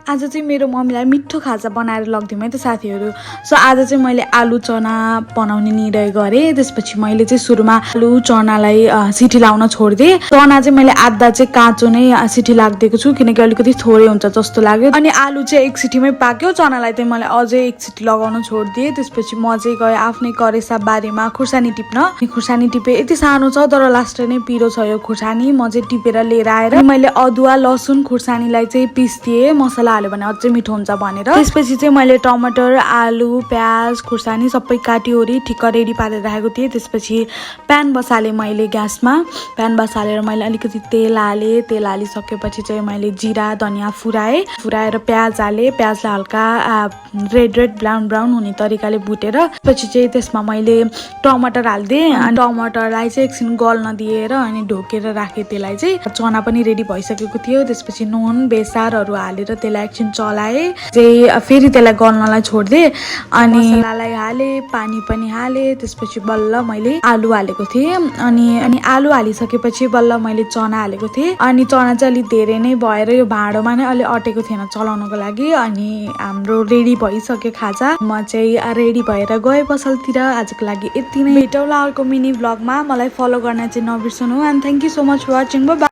आज चाहिँ मेरो मम्मीलाई मिठो खाजा बनाएर लगिदिउँ है त साथीहरू। सो आज चाहिँ मैले आलु चना बनाउने निर्णय गरेँ। त्यसपछि मैले चाहिँ सुरुमा आलु चनालाई सिटी लाउन छोडिदिएँ। चना चाहिँ मैले आधा चाहिँ काँचो नै सिटी लाग्दिएको छु किनकि अलिकति थोरै हुन्छ जस्तो लाग्यो। अनि आलु चाहिँ एक सिटीमै पाक्यो। चनालाई चाहिँ मैले अझै एक सिटी लगाउन छोडिदिएँ। त्यसपछि म चाहिँ गएँ आफ्नै करेसा बारीमा खुर्सानी टिप्न। खुर्सानी टिपेँ, यति सानो छ तर लास्ट नै पिरो छ यो खुर्सानी। म चाहिँ टिपेर लिएर आएर मैले अदुवा लसुन खुर्सानीलाई चाहिँ पिस्दिएँ मसला हाल्यो भने अझै मिठो हुन्छ भनेर। त्यसपछि चाहिँ मैले टमाटर आलु प्याज खुर्सानी सबै काटिओरी ठिक्क रेडी पारेर राखेको थिएँ। त्यसपछि प्यान बसालेँ मैले ग्यासमा। प्यान बसालेर मैले अलिकति तेल हालेँ। तेल हालिसकेपछि चाहिँ मैले जिरा धनियाँ फुराएर प्याज हालेँ। प्याजलाई हल्का रेड ब्राउन हुने तरिकाले भुटेर पछि चाहिँ त्यसमा मैले टमाटर हालिदिएँ। अनि टमाटरलाई चाहिँ एकछिन गल्न दिएर अनि ढोकेर राखेँ। त्यसलाई चाहिँ चना पनि रेडी भइसकेको थियो। त्यसपछि नुन बेसारहरू हालेर त्यसलाई एकछिन चलाएँ चाहिँ फेरि त्यसलाई गल्नलाई छोडिदिएँ। अनि मसलालाई हालेँ, पानी पनि हालेँ। त्यसपछि बल्ल मैले आलु हालेको थिएँ। अनि आलु हालिसकेपछि बल्ल मैले चना हालेको थिएँ। अनि चना चाहिँ अलिक धेरै नै भएर यो भाँडोमा नै अलि अटेको थिएन चलाउनको लागि। अनि हाम्रो रेडी भइसक्यो खाजा। म चाहिँ रेडी भएर गएँ पसलतिर। आजको लागि यति नै। भेटौँला अर्को मिनी भ्लगमा। मलाई फलो गर्न चाहिँ नबिर्सनु। And thank you so much for watching. By.